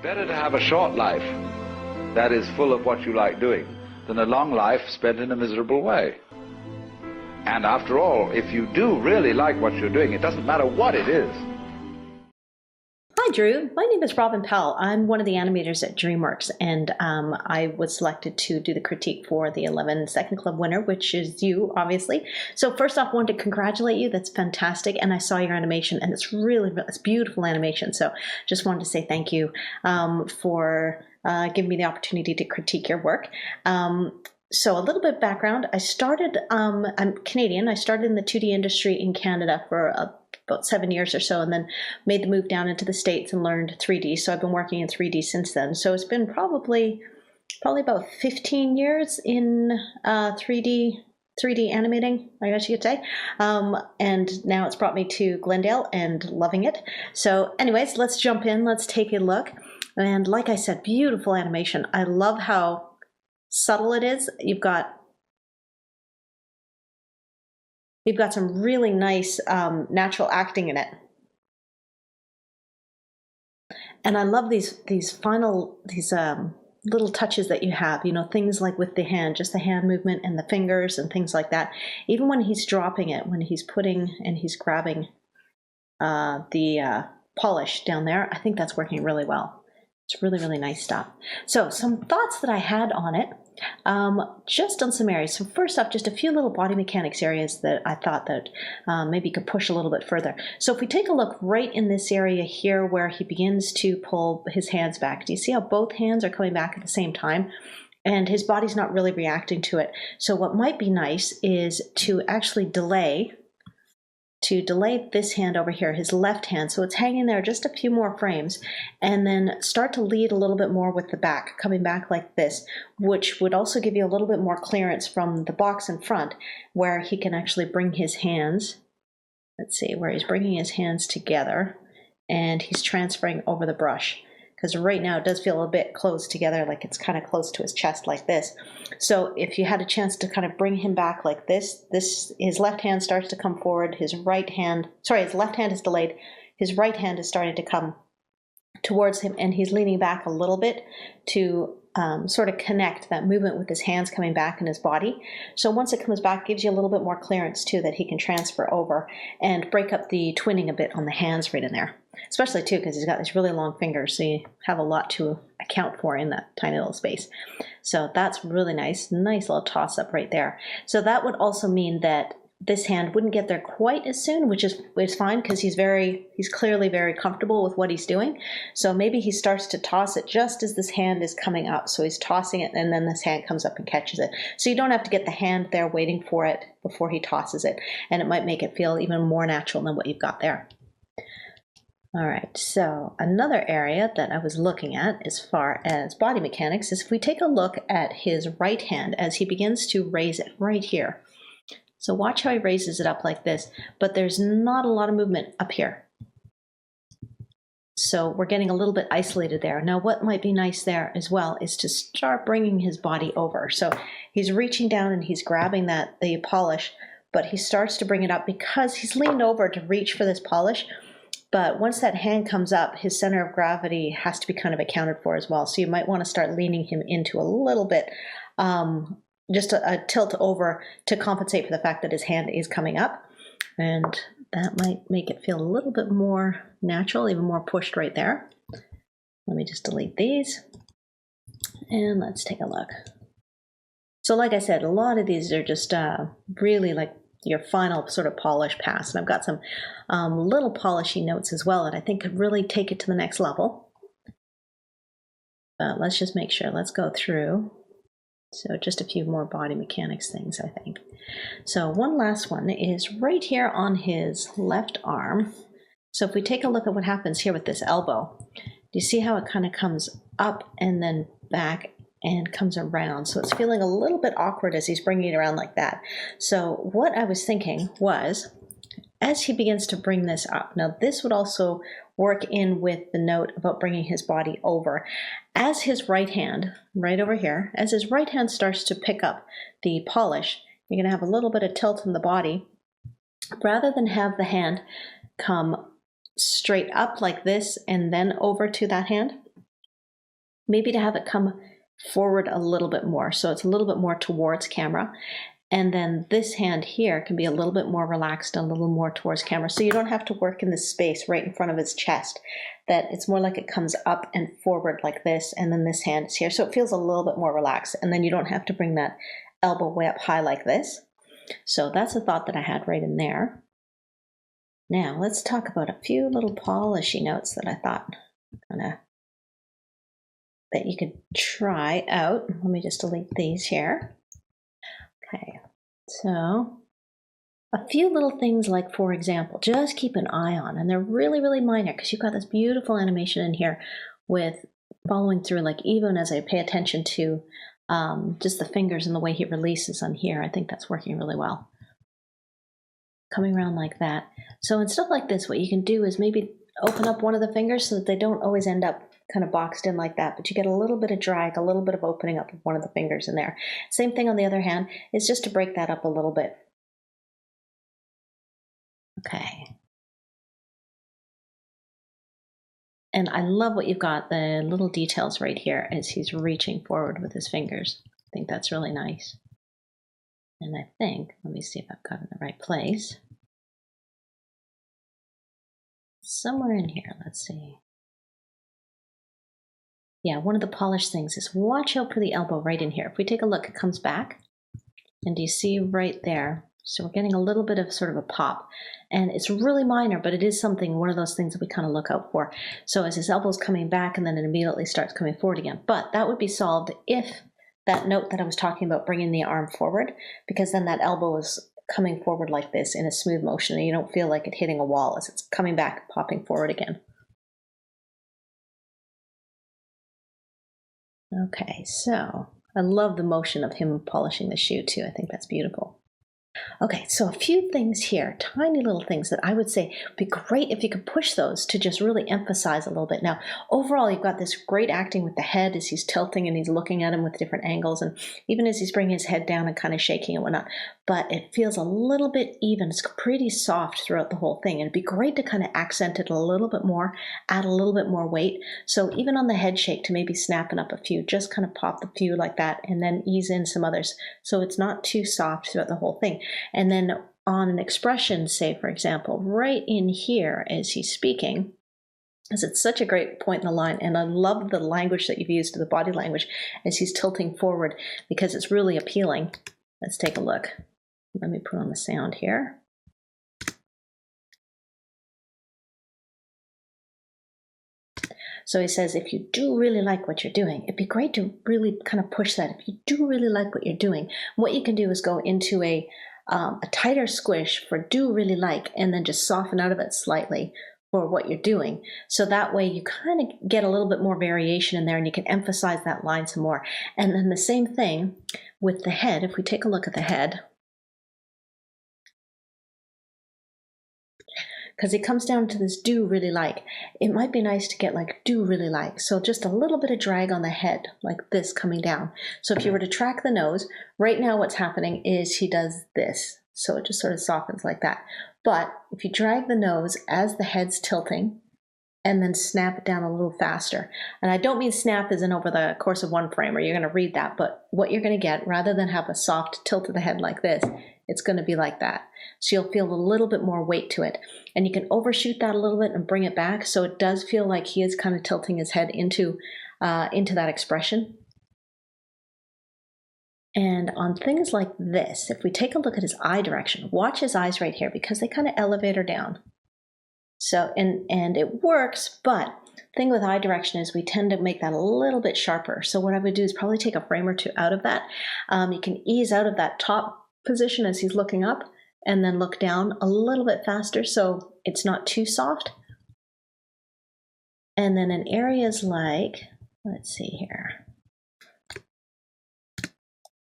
Better to have a short life that is full of what you like doing than a long life spent in a miserable way. And after all, if you do really like what you're doing, it doesn't matter what it is. Hi, Drew. My name is Robyne Powell. I'm one of the animators at Dreamworks, and I was selected to do the critique for the 11 Second Club winner, which is you, obviously. So first off, I wanted to congratulate you. That's fantastic. And I saw your animation, and it's beautiful animation. So just wanted to say thank you for giving me the opportunity to critique your work. So a little bit of background. I started, I'm Canadian. I started in the 2D industry in Canada for about 7 years or so, and then made the move down into the States and learned 3D. So I've been working in 3D since then. So it's been probably about 15 years in 3D animating, I guess you could say. And now it's brought me to Glendale and loving it. So anyways, let's jump in. Let's take a look. And like I said, beautiful animation. I love how subtle it is. You've got some really nice natural acting in it. And I love these little touches that you have, you know, things like with the hand, just the hand movement and the fingers and things like that. Even when he's dropping it, when he's putting and he's grabbing the polish down there, I think that's working really well. It's really, really nice stuff. So some thoughts that I had on it, just on some areas. So first up, just a few little body mechanics areas that I thought that maybe could push a little bit further. So if we take a look right in this area here where he begins to pull his hands back, do you see how both hands are coming back at the same time? And his body's not really reacting to it. So what might be nice is to actually delay this hand over here, his left hand, so it's hanging there just a few more frames, and then start to lead a little bit more with the back, coming back like this, which would also give you a little bit more clearance from the box in front, where he can actually bring his hands, let's see, where he's bringing his hands together, and he's transferring over the brush. Because right now it does feel a bit close together, like it's kind of close to his chest like this. So if you had a chance to kind of bring him back like this, his left hand starts to come forward, his left hand is delayed, his right hand is starting to come towards him, and he's leaning back a little bit to sort of connect that movement with his hands coming back in his body. So once it comes back, it gives you a little bit more clearance too, that he can transfer over and break up the twinning a bit on the hands right in there. Especially too, because he's got these really long fingers, so you have a lot to account for in that tiny little space. So that's really nice. Nice little toss up right there. So that would also mean that this hand wouldn't get there quite as soon, which is fine, because he's clearly very comfortable with what he's doing. So maybe he starts to toss it just as this hand is coming up. So he's tossing it, and then this hand comes up and catches it. So you don't have to get the hand there waiting for it before he tosses it, and it might make it feel even more natural than what you've got there. All right, so another area that I was looking at as far as body mechanics is if we take a look at his right hand as he begins to raise it right here. So watch how he raises it up like this, but there's not a lot of movement up here. So we're getting a little bit isolated there. Now what might be nice there as well is to start bringing his body over. So he's reaching down and he's grabbing the polish, but he starts to bring it up because he's leaned over to reach for this polish. But once that hand comes up, his center of gravity has to be kind of accounted for as well. So you might want to start leaning him into a little bit, just a tilt over to compensate for the fact that his hand is coming up. And that might make it feel a little bit more natural, even more pushed right there. Let me just delete these. And let's take a look. So like I said, a lot of these are just really like your final sort of polish pass. And I've got some little polishy notes as well that I think could really take it to the next level. But let's just make sure. Let's go through. So just a few more body mechanics things, I think. So one last one is right here on his left arm. So if we take a look at what happens here with this elbow, do you see how it kind of comes up and then back and comes around? So it's feeling a little bit awkward as he's bringing it around like that. So what I was thinking was, as he begins to bring this up, now this would also work in with the note about bringing his body over. As his right hand, right over here, as his right hand starts to pick up the polish, you're going to have a little bit of tilt in the body. Rather than have the hand come straight up like this and then over to that hand, maybe to have it come forward a little bit more. So it's a little bit more towards camera. And then this hand here can be a little bit more relaxed, a little more towards camera. So you don't have to work in this space right in front of his chest. That it's more like it comes up and forward like this, and then this hand is here. So it feels a little bit more relaxed. And then you don't have to bring that elbow way up high like this. So that's a thought that I had right in there. Now let's talk about a few little polishy notes that I thought that you could try out. Let me just delete these here. Okay, so a few little things like, for example, just keep an eye on, and they're really, really minor because you've got this beautiful animation in here with following through, like even as I pay attention to just the fingers and the way he releases on here, I think that's working really well. Coming around like that. So in stuff like this, what you can do is maybe open up one of the fingers so that they don't always end up kind of boxed in like that, but you get a little bit of drag, a little bit of opening up of one of the fingers in there. Same thing on the other hand, is just to break that up a little bit. Okay. And I love what you've got, the little details right here as he's reaching forward with his fingers. I think that's really nice. And I think, let me see if I've got it in the right place. Somewhere in here, let's see. Yeah, one of the polished things is watch out for the elbow right in here. If we take a look, it comes back. And do you see right there? So we're getting a little bit of sort of a pop. And it's really minor, but it is something, one of those things that we kind of look out for. So as his elbow's coming back and then it immediately starts coming forward again. But that would be solved if that note that I was talking about, bringing the arm forward, because then that elbow is coming forward like this in a smooth motion and you don't feel like it hitting a wall as it's coming back, popping forward again. Okay, so I love the motion of him polishing the shoe too. I think that's beautiful. Okay, so a few things here, tiny little things that I would say would be great if you could push those to just really emphasize a little bit. Now, overall, you've got this great acting with the head as he's tilting and he's looking at him with different angles, and even as he's bringing his head down and kind of shaking and whatnot. But it feels a little bit even. It's pretty soft throughout the whole thing. And it'd be great to kind of accent it a little bit more, add a little bit more weight. So even on the head shake, to maybe snapping up a few, just kind of pop the few like that and then ease in some others. So it's not too soft throughout the whole thing. And then on an expression, say, for example, right in here as he's speaking, as it's such a great point in the line, and I love the language that you've used, the body language, as he's tilting forward, because it's really appealing. Let's take a look. Let me put on the sound here. So he says, if you do really like what you're doing, it'd be great to really kind of push that. If you do really like what you're doing, what you can do is go into a tighter squish for do really like, and then just soften out of it slightly for what you're doing. So that way you kind of get a little bit more variation in there and you can emphasize that line some more. And then the same thing with the head. If we take a look at the head, because it comes down to this do really like. It might be nice to get like do really like. So just a little bit of drag on the head like this coming down. So if you were to track the nose, right now what's happening is he does this. So it just sort of softens like that. But if you drag the nose as the head's tilting and then snap it down a little faster. And I don't mean snap as in over the course of one frame or you're going to read that, but what you're going to get, rather than have a soft tilt of the head like this, it's going to be like that. So you'll feel a little bit more weight to it. And you can overshoot that a little bit and bring it back. So it does feel like he is kind of tilting his head into that expression. And on things like this, if we take a look at his eye direction, watch his eyes right here because they kind of elevate or down. So, and it works, but the thing with eye direction is we tend to make that a little bit sharper. So what I would do is probably take a frame or two out of that. You can ease out of that top position as he's looking up and then look down a little bit faster so it's not too soft. And then in areas like, let's see here,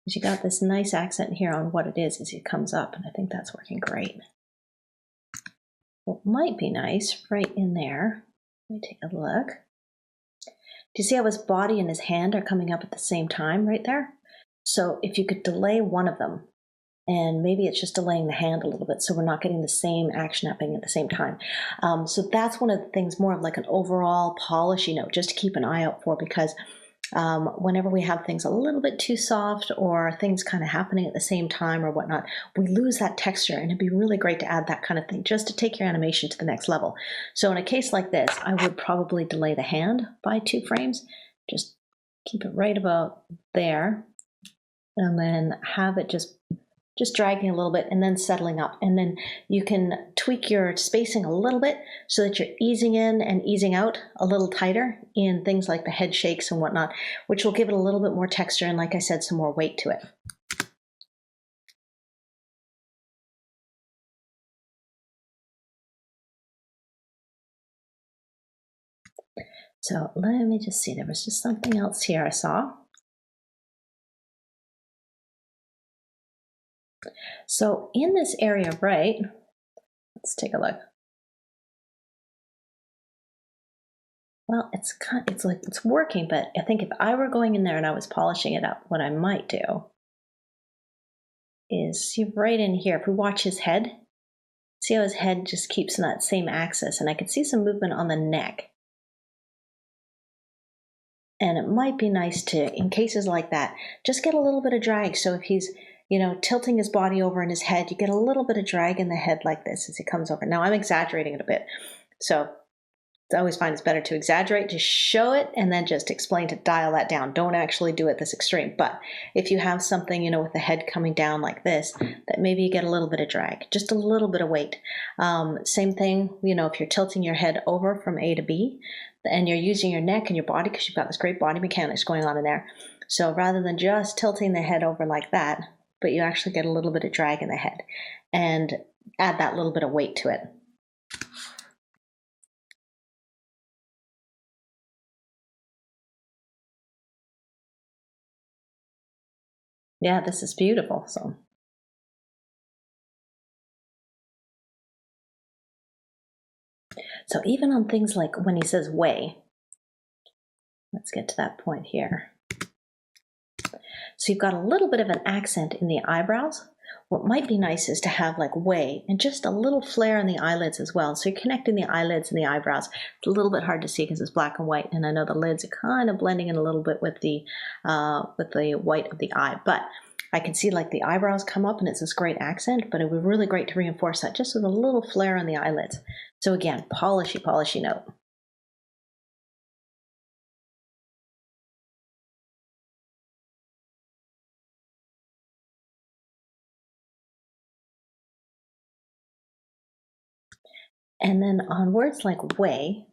you got this nice accent here on what it is as he comes up, and I think that's working great. What might be nice right in there, let me take a look. Do you see how his body and his hand are coming up at the same time right there? So if you could delay one of them, and maybe it's just delaying the hand a little bit so we're not getting the same action happening at the same time. So that's one of the things, more of like an overall polishy note, just to keep an eye out for, because whenever we have things a little bit too soft or things kind of happening at the same time or whatnot, we lose that texture, and it'd be really great to add that kind of thing just to take your animation to the next level. So in a case like this, I would probably delay the hand by 2 frames, just keep it right about there, and then have it just dragging a little bit and then settling up. And then you can tweak your spacing a little bit so that you're easing in and easing out a little tighter in things like the head shakes and whatnot, which will give it a little bit more texture and, like I said, some more weight to it. So let me just see, there was just something else here I saw. So in this area, right, let's take a look. Well, it's working, but I think if I were going in there and I was polishing it up, what I might do is see right in here, if we watch his head, see how his head just keeps in that same axis, and I can see some movement on the neck. And it might be nice to, in cases like that, just get a little bit of drag. So if he's, tilting his body over in his head, you get a little bit of drag in the head like this as he comes over. Now I'm exaggerating it a bit. So I always find it's better to exaggerate, to show it, and then just explain to dial that down. Don't actually do it this extreme. But if you have something, with the head coming down like this, that maybe you get a little bit of drag, just a little bit of weight. Same thing, if you're tilting your head over from A to B, and you're using your neck and your body, because you've got this great body mechanics going on in there. So rather than just tilting the head over like that, but you actually get a little bit of drag in the head and add that little bit of weight to it. Yeah, this is beautiful. So even on things like when he says way, let's get to that point here. So you've got a little bit of an accent in the eyebrows. What might be nice is to have like way and just a little flare in the eyelids as well. So you're connecting the eyelids and the eyebrows. It's a little bit hard to see because it's black and white, and I know the lids are kind of blending in a little bit with the white of the eye, but I can see like the eyebrows come up and it's this great accent, but it would be really great to reinforce that just with a little flare on the eyelids. So again, polishy note. And then on words like way,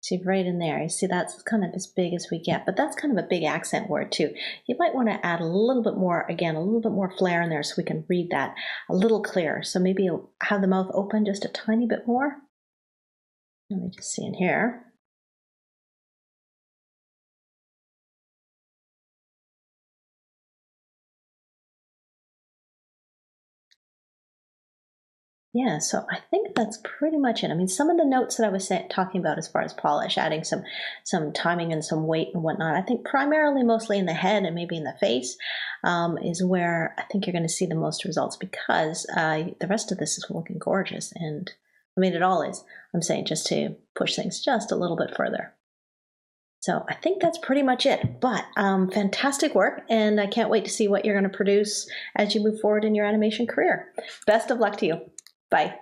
see right in there, you see that's kind of as big as we get, but that's kind of a big accent word too. You might want to add a little bit more, again, a little bit more flair in there so we can read that a little clearer. So maybe have the mouth open just a tiny bit more. Let me just see in here. Yeah, so I think that's pretty much it. I mean, some of the notes that I was talking about as far as polish, adding some timing and some weight and whatnot, I think primarily mostly in the head and maybe in the face is where I think you're going to see the most results, because the rest of this is looking gorgeous. And I mean, it all is. I'm saying just to push things just a little bit further. So I think that's pretty much it, but fantastic work, and I can't wait to see what you're going to produce as you move forward in your animation career. Best of luck to you. Bye.